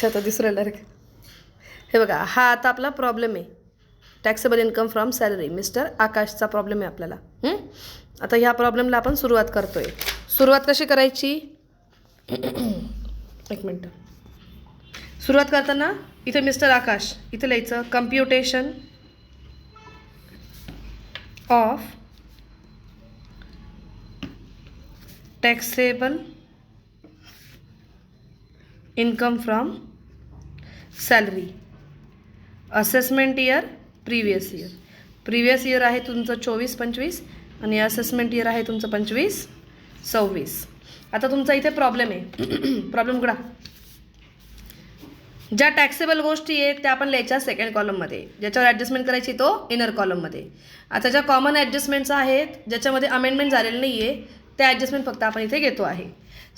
अच्छा आता दिसून राहिला रे. हे बघा, हा आता आपला प्रॉब्लेम आहे. Taxable income from salary mister आकाशचा प्रॉब्लेम आहे आपल्याला. आता ह्या प्रॉब्लेमला आपण सुरुवात करतोय. सुरुवात कशी करायची? एक मिनटं. सुरुवात करताना इथे मिस्टर आकाश, इथे लिहायचं computation of taxable income from salary. Assessment year previous year. Previous year आहे तुमचं 24-25 आणि असेसमेंट इयर आहे तुमचं 25-26. आता तुमचा इथे प्रॉब्लेम आहे. प्रॉब्लेम उघडा. ज्या टॅक्सेबल गोष्टी आहेत त्या आपण लिहायच्या सेकंड कॉलममध्ये, ज्याच्यावर ॲडजस्टमेंट करायची तो इनर कॉलममध्ये. आता ज्या कॉमन ॲडजस्टमेंट्स आहेत ज्याच्यामध्ये अमेंडमेंट झालेलं नाही आहे त्या ॲडजस्टमेंट फक्त आपण इथे घेतो आहे.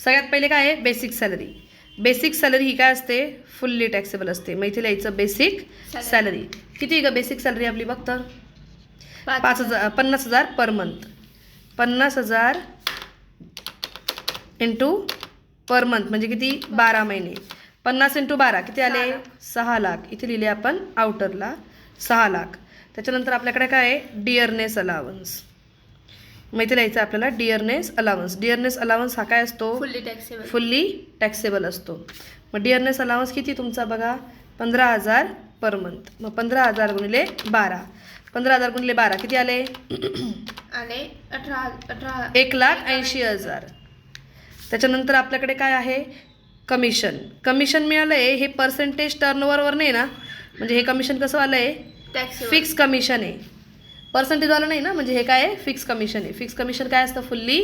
सगळ्यात पहिले काय आहे? Basic salary. बेसिक सॅलरी ही काय असते? फुल्ली टॅक्सेबल असते. मग इथे लिहायचं बेसिक सॅलरी. किती ग बेसिक सॅलरी आपली? फक्त 50,000 per month. 50,000 into per month म्हणजे किती? 12 महिने. 50 इंटू 12 किती आले? 6 लाख. इथे लिहिले आपण आउटरला 6 लाख. त्याच्यानंतर आपल्याकडे काय आहे? डिअरनेस अलावन्स. मग इथे लिहायचं आपल्याला डिअरनेस अलावन्स. डिअरनेस अलावन्स हा काय असतो? फुल्ली टॅक्सेबल असतो. मग डिअरनेस अलावन्स किती तुमचा बघा? 15,000 पर मंथ. मग 15,000 गुणिले 12. 15,000 गुणिले 12 किती आले? 1,80,000. त्याच्यानंतर आपल्याकडे काय आहे? कमिशन. कमिशन मिळालं आहे हे पर्सेंटेज टर्नओव्हरवर नाही ना, म्हणजे हे कमिशन कसं आलं आहे? फिक्स कमिशन आहे. पर्सेंटेजवालं नाही ना, म्हणजे हे काय आहे? फिक्स कमिशन आहे. फिक्स कमिशन काय असतं? फुल्ली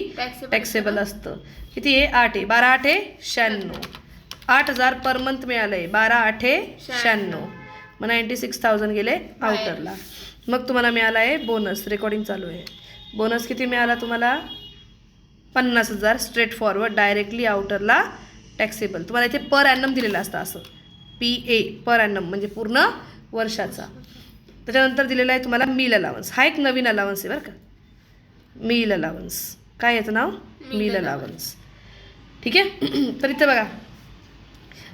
टॅक्सेबल असतं. किती आहे? 8 आहे. 12-8 96. 8,000 पर मंथ मिळालं आहे. 12-8 96. मग 96,000 गेले आउटरला. मग तुम्हाला मिळाला आहे बोनस. रेकॉर्डिंग चालू आहे. बोनस किती मिळाला तुम्हाला? 50,000 स्ट्रेट फॉरवर्ड डायरेक्टली आउटरला टॅक्सेबल. तुम्हाला इथे पर ॲनम दिलेलं असतं असं PA पर ॲनम म्हणजे पूर्ण वर्षाचा. त्याच्यानंतर दिलेला आहे तुम्हाला मील अलावन्स. हा एक नवीन अलावन्स आहे बरं का. Meal allowance. काय याचं नाव? Meal allowance. ठीक आहे. तर इथे बघा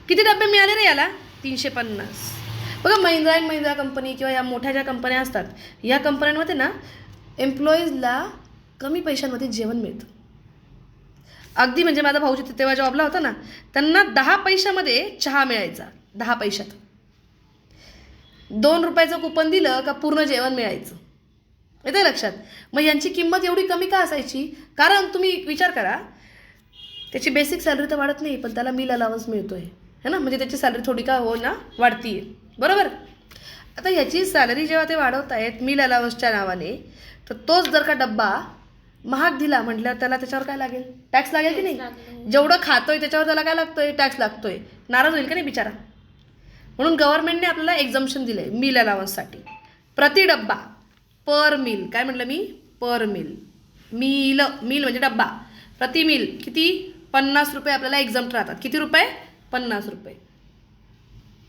किती डबे मिळाले रे याला? 350. बघा महिंद्रा अँड महिंद्रा कंपनी किंवा या मोठ्या ज्या कंपन्या असतात या कंपन्यांमध्ये ना एम्प्लॉईजला कमी पैशांमध्ये जेवण मिळतं. अगदी म्हणजे माझा भाऊ जिथे तेव्हा जॉबला होता ना त्यांना 10 पैशामध्ये चहा मिळायचा. 10 पैशात 2 रुपयाचं कुपन दिलं का पूर्ण जेवण मिळायचं. येते लक्षात? मग यांची किंमत एवढी कमी का असायची? कारण तुम्ही विचार करा त्याची बेसिक सॅलरी तर वाढत नाही पण त्याला मील अलावन्स मिळतोय है ना, म्हणजे त्याची सॅलरी थोडी का हो ना वाढतीये. बरोबर. आता ह्याची सॅलरी जेव्हा ते वाढवत आहेत मील अलावन्सच्या नावाने तर तोच जर का डब्बा महाग दिला म्हटल्यावर त्याला त्याच्यावर काय लागेल? टॅक्स लागेल की नाही? जेवढं खातोय त्याच्यावर त्याला काय लागतोय? टॅक्स लागतोय. नाराज होईल का नाही बिचारा? म्हणून गव्हर्नमेंटने आपल्याला एक्झम्पशन दिलं आहे मील अलावन्ससाठी. प्रति डब्बा पर मील. काय म्हटलं मी? पर मील. मील म्हणजे डब्बा. प्रति मील किती? 50 रुपये आपल्याला एक्झम्प्ट राहतात. किती रुपये? 50 रुपये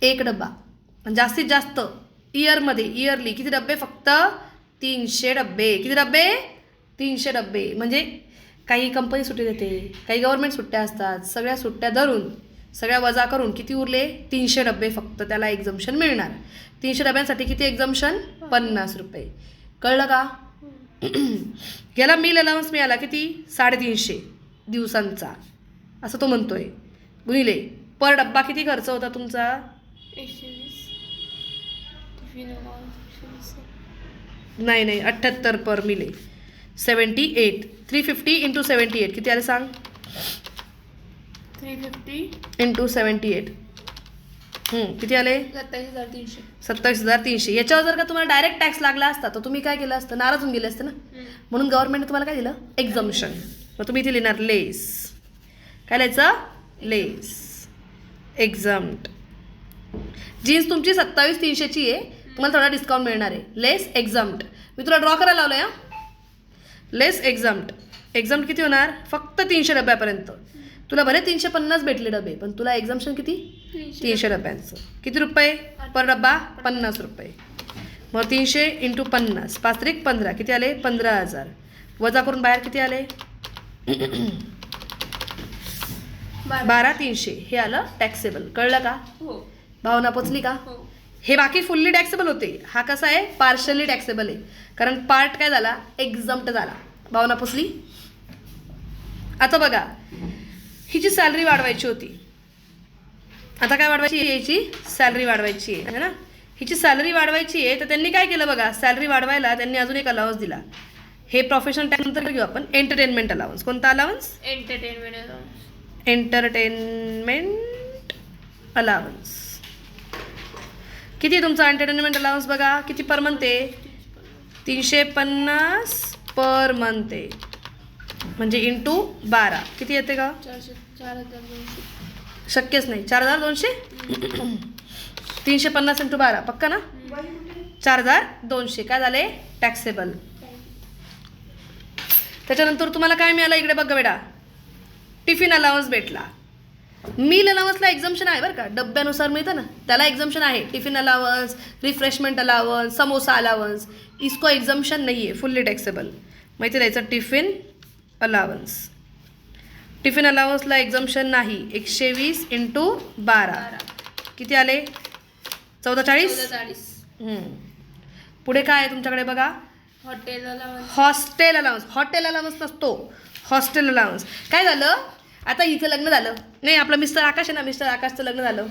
एक डब्बा. जास्तीत जास्त इयरली किती डब्बे? फक्त 300 डब्बे. किती डब्बे? 300 डब्बे. म्हणजे काही कंपनी सुट्टी देते, काही गव्हर्नमेंट सुट्ट्या असतात. सगळ्या सुट्ट्या धरून सगळ्या वजा करून किती उरले? 300 डब्बे फक्त त्याला एक्झम्पशन मिळणार. 300 डब्यांसाठी किती एक्झम्पशन? 50 रुपये. कळलं का? याला मील अलावन्स मिळाला किती? 350 दिवसांचा असं तो म्हणतोय. गुणिले पर डब्बा किती खर्च होता तुमचा? 78 पर मिले 78. 350 इंटू 78 किती आले सांग? 350 इंटू 78 किती आले? 27,300. 27,300. याच्यावर जर का तुम्हाला डायरेक्ट टॅक्स लागला असता तर तुम्ही काय केलं असतं? नाराज होऊन गेले असते ना. म्हणून गव्हर्नमेंटने तुम्हाला काय दिलं? एक्झम्पशन. मग तुम्ही इथे लिहिणार लेस. काय लिहायचं? लेस एक्झम्प्ट. जीन्स तुमची 27,300ची आहे तुम्हाला थोडा डिस्काउंट मिळणार आहे. लेस एक्झम्प्ट. मी तुला ड्रॉ करायला लावलं आहे. लेस एक्झम्प्ट. एक्झम्प्ट किती होणार? फक्त 300 डब्यापर्यंत. तुला भले 350 भेटले डबे पण तुला एक्झम्पशन किती? 300 डब्यांचं. किती रुपये पर डब्बा? 50 रुपये. मग 300 इंटू 50 5 त्रिक 15 किती आले? 15,000. वजा करून बाहेर किती आले? 12,300 हे आलं टॅक्सेबल. कळलं का? हो भावना पोचली का? हो. हे बाकी फुल्ली टॅक्सेबल होते, हा कसा आहे पार्शली टॅक्सेबल आहे, कारण पार्ट काय झाला एक्झम्प्ट झाला. भावना पोचली. आता बघा हिची सॅलरी वाढवायची होती. आता काय वाढवायची आहे? याची सॅलरी वाढवायची आहे ना. हिची सॅलरी वाढवायची आहे तर त्यांनी काय केलं बघा, सॅलरी वाढवायला त्यांनी अजून एक अलाउन्स दिला. हे प्रोफेशनल टॅक्स नंतर घेऊ आपण. Entertainment allowance. कोणता अलाउन्स? Entertainment allowance. किती आहे तुमचा एंटरटेनमेंट अलाउन्स बघा, किती पर मंथ आहे? 350 पर मंथ आहे, म्हणजे इंटू 12 किती येते का? 4,200. शक्यच नाही. 4,200. 350 इंटू 12 पक्का ना? 4,200 काय झाले टॅक्सेबल. त्याच्यानंतर तुम्हाला काय मिळालं इकडे बघा बेटा, टिफिन अलाउन्स भेटला. मील अलाउन्सला एक्झम्पशन आहे बरं का, डब्यानुसार मिळतं ना त्याला एक्झम्पशन आहे. Tiffin allowance, refreshment allowance, samosa allowance, इसको एक्झम्पशन नाही आहे, फुल्ली टॅक्सेबल. माहिती द्यायचं टिफिन अलाउन्स. टिफिन अलाउन्सला एक्झम्पशन नाही. 120 इंटू 12 किती आले? 1440. पुढे काय आहे तुमच्याकडे बघा, hotel allowance. Hostel allowance. Hotel allowance नसतो, हॉस्टेल अलाउन्स. काय झालं आता हिचं लग्न झालं नाही, आपलं मिस्टर आकाश आहे ना, मिस्टर आकाशचं लग्न झालं.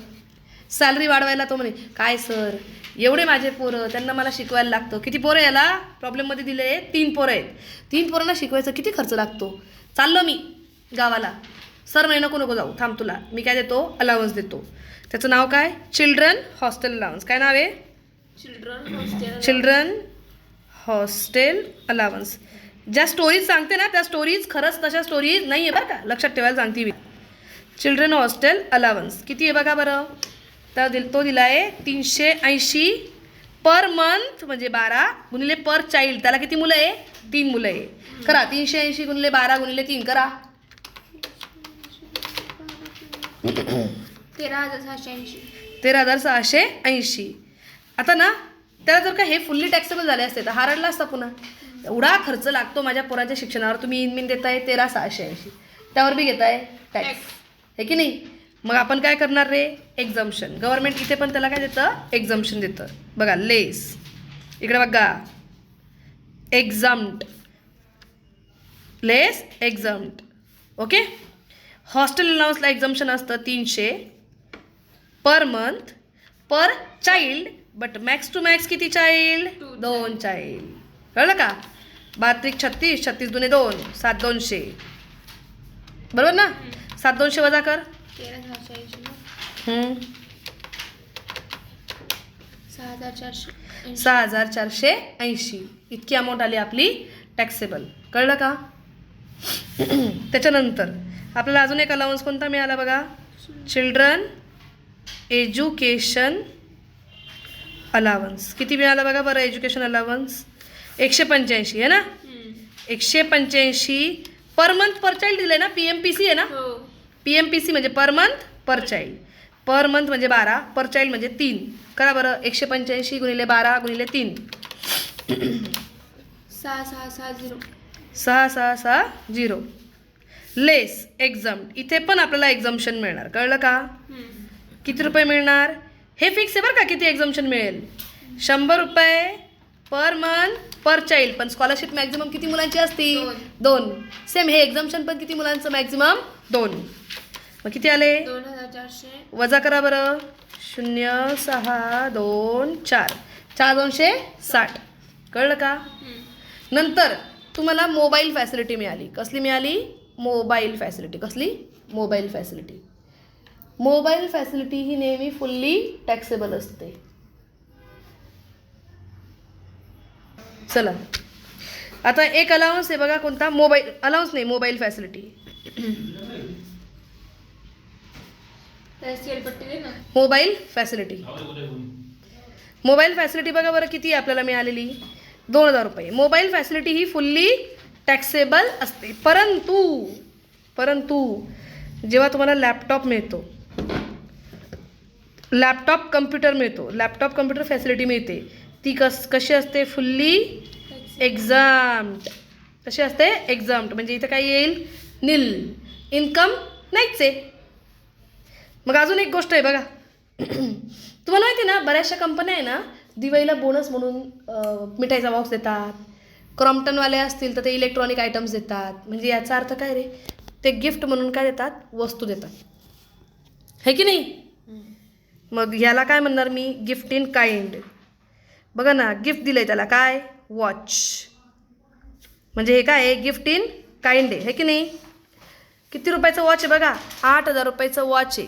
सॅलरी वाढवायला तो म्हणे काय सर एवढे माझे पोरं, त्यांना मला शिकवायला लागतं. किती पोरं याला प्रॉब्लेममध्ये दिले? 3 पोरं आहेत. 3 पोरांना शिकवायचं किती खर्च लागतो. चाललो मी गावाला. सर म्हणे नको नको जाऊ, थांब तुला मी काय देतो अलाउन्स देतो. त्याचं नाव काय? Children hostel allowance. काय नाव आहे? Children hostel allowance. ज्या स्टोरीज सांगते ना त्या स्टोरीज खरंच तशा स्टोरीज नाही आहे बरं का, लक्षात ठेवायला सांगते मी. चिल्ड्रन हॉस्टेल अलाउन्स किती आहे बघा बरं, तर तो दिला आहे 380 पर मंथ, म्हणजे 12 गुणिले पर चाइल्ड. त्याला किती मुलं आहे? 3 मुलं आहे. करा 380 गुणिले 12 गुणिले 3 करा. 13,680. 13,680. आता ना त्याला जर का हे फुल्ली टॅक्सेबल झाले असते तर हा रडला असता पुन्हा. एवढा खर्च लागतो माझ्या पोरांच्या शिक्षणावर, तुम्ही इनमिन देताय 13,680, त्यावर बी घेताय टॅक्स, हे की नाही? मग आपण काय करणार रे? एक्झम्पशन. गव्हर्नमेंट इथे पण त्याला काय देतं? एक्झम्पशन देतं. बघा लेस, इकडे बघा एक्झम्प्ट, लेस एक्झम्प्ट. ओके. हॉस्टेल अलाउन्सला एक्झम्पशन असतं 300 per month per child, but max to max किती चाइल्ड? 2 चाइल्ड. कळलं का? 32 36, 36 दुने 2, 7,200 बरोबर ना? 7,200 वजा कर. 6,480 इतकी अमाऊंट आली आपली टॅक्सेबल. कळलं का? त्याच्यानंतर आपल्याला अजून एक अलाउन्स कोणता मिळाला बघा, चिल्ड्रन एज्युकेशन अलाउन्स. किती मिळाला बघा बरं एज्युकेशन अलाउन्स? 185 आहे ना. 185 पर मंथ पर चाइल्ड दिलं आहे ना. PMPC आहे ना. PMPC म्हणजे पर month per child. Per month म्हणजे 12, पर चाइल्ड म्हणजे 3. करा बरं 185 गुणिले 12 गुणिले 3. 6,660. लेस एक्झम्प्ट. इथे पण आपल्याला एक्झम्पशन मिळणार. कळलं का? किती रुपये मिळणार? हे फिक्स आहे बरं का किती एक्झम्पशन मिळेल. 100 रुपये पर मंथ पर चाइल्ड. पण स्कॉलरशिप मॅक्झिमम किती मुलांची असती? 2. सेम हे एक्झम्पशन पण किती मुलांचं? मॅक्झिमम 2. मग किती आले? 2,400. वजा करा बरं. 0 6 2 4 4,260. कळलं का? नंतर तुम्हाला मोबाईल फॅसिलिटी मिळाली. कसली मिळाली? Mobile facility. कसली? Mobile facility. मोबाईल फॅसिलिटी ही नेहमी फुल्ली टॅक्सेबल असते. चला आता एक अलाउन्स आहे बघा कोणता? मोबाईल अलाउन्स नाही, mobile facility. Mobile facility. Mobile facility बघा बरं किती आपल्याला मिळालेली? 2,000 रुपये. मोबाईल फॅसिलिटी ही फुल्ली टॅक्सेबल असते. परंतु जेव्हा तुम्हाला लॅपटॉप मिळतो, लॅपटॉप कम्प्युटर मिळतो, लॅपटॉप कम्प्युटर फॅसिलिटी मिळते, ती कशी असते? फुल्ली एक्झाम्प्ट. कशी असते? एक्झाम्प्ट. म्हणजे इथं काय येईल? निल. इन्कम नाहीच आहे. मग अजून एक गोष्ट आहे बघा. तुम्हाला माहिती आहे ना, बऱ्याचशा कंपन्या आहे ना दिवाळीला बोनस म्हणून मिठाईचा बॉक्स देतात. क्रॉम्प्टनवाले असतील तर ते इलेक्ट्रॉनिक आयटम्स देतात. म्हणजे याचा अर्थ काय रे, ते गिफ्ट म्हणून काय देतात, वस्तू देतात, है की नाही. मग ह्याला काय म्हणणार मी, गिफ्ट इन काइंड. बघा ना, गिफ्ट दिलं आहे त्याला काय, वॉच. म्हणजे हे काय आहे, गिफ्ट इन काइंड आहे की नाही. किती रुपयाचं वॉच आहे बघा, 8,000 रुपयाचं वॉच आहे.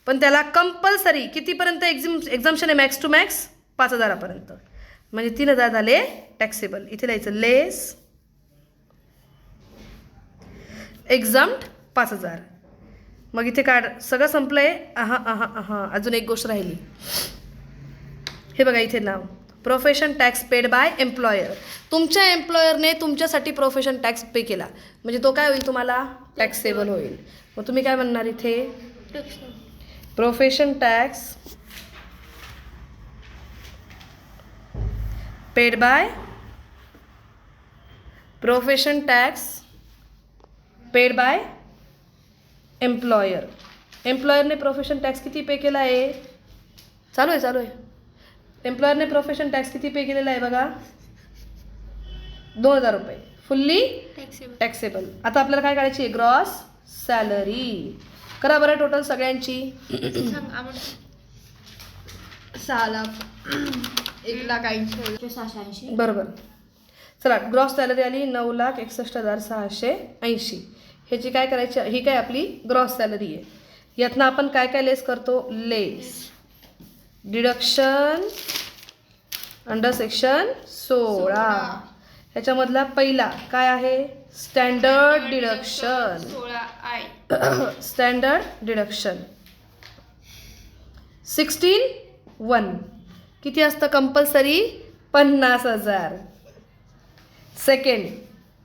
पण त्याला कंपल्सरी कितीपर्यंत एक्झाम्शन आहे, मॅक्स टू मॅक्स 5,000पर्यंत. म्हणजे 3,000 झाले टॅक्सेबल. इथे लिहायचं लेस एक्झाम्ड 5,000. मग इथे काढ, सगळं संपलं आहे. अजून एक गोष्ट राहिली. हे बघा इथे नाव, profession tax paid by employer. तुमच्या एम्प्लॉयरने तुमच्यासाठी प्रोफेशन टॅक्स पे केला म्हणजे तो काय होईल, तुम्हाला टॅक्सेबल होईल. मग तुम्ही काय म्हणणार इथे, profession tax paid by, profession tax paid by employer. एम्प्लॉयरने प्रोफेशन टॅक्स किती पे केला आहे, चालू आहे. एम्प्लॉयरने प्रोफेशन टॅक्स किती पे केलेला आहे बघा, 2,000 रुपये फुल्ली टॅक्सेबल. आता आपल्याला काय काढायची आहे, ग्रॉस सॅलरी. करा बरं टोटल सगळ्यांची. 6,80,680. बरोबर. चला, ग्रॉस सॅलरी आली 9,61,680. ह्याची काय करायची, ही काय आपली ग्रॉस सॅलरी आहे. यातनं आपण काय काय लेस करतो, लेस डिडक्शन अंडर सेक्शन 16. ह्याच्यामधला पहिला काय आहे, standard deduction. 16I. Standard deduction 16(1). किती असतं कंपल्सरी, 50,000. सेकंड,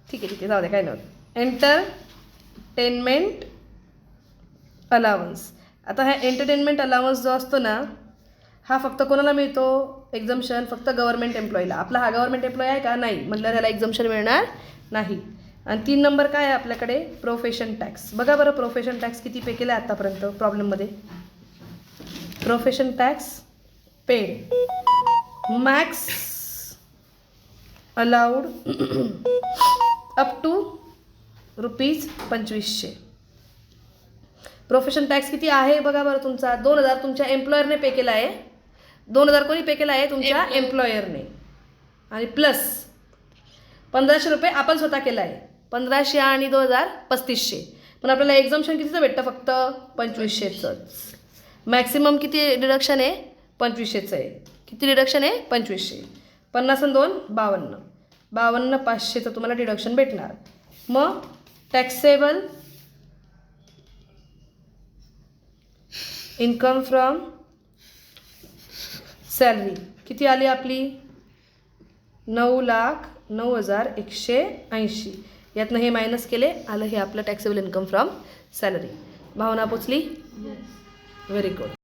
ठीक आहे जाऊ दे, काय नव्हतं. Entertainment allowance. आता हा एंटरटेनमेंट अलावन्स जो असतो ना, हा फक्त कोणाला मिळतो, एक्झम्पशन फक्त गव्हर्नमेंट एम्प्लॉईला. आपला हा गव्हर्नमेंट एम्प्लॉई आहे का, नाही, म्हटलं त्याला एक्झम्पशन मिळणार नाही. आणि 3 नंबर काय आहे आपल्याकडे, प्रोफेशन टॅक्स. बघा बरं प्रोफेशन टॅक्स किती पे केला आहे आत्तापर्यंत प्रॉब्लेममध्ये. Profession tax paid max allowed up to ₹2,500. Profession tax किती आहे बघा बरं तुमचा, 2,000 तुमच्या एम्प्लॉयरने पे केला आहे. 2,000 कोणी पे केला आहे, तुमच्या एम्प्लॉयरने. आणि प्लस 1,500 रुपये आपण स्वतः केला आहे. 1,500 आणि 2,000 3,500. पण आपल्याला एक्झम्पशन कितीचं भेटतं, फक्त 2,500चंच. मॅक्सिमम किती डिडक्शन आहे, 2,500चं आहे. किती डिडक्शन आहे, 2,500. 50 आणि 2 52. 52,500चं तुम्हाला डिडक्शन भेटणार. मग टॅक्सेबल इन्कम फ्रॉम सॅलरी किती आली आपली, 9,09,180. यातनं हे मायनस केले, आलं हे आपलं टॅक्सेबल इन्कम फ्रॉम सॅलरी. भावना पोचली, व्हेरी गुड.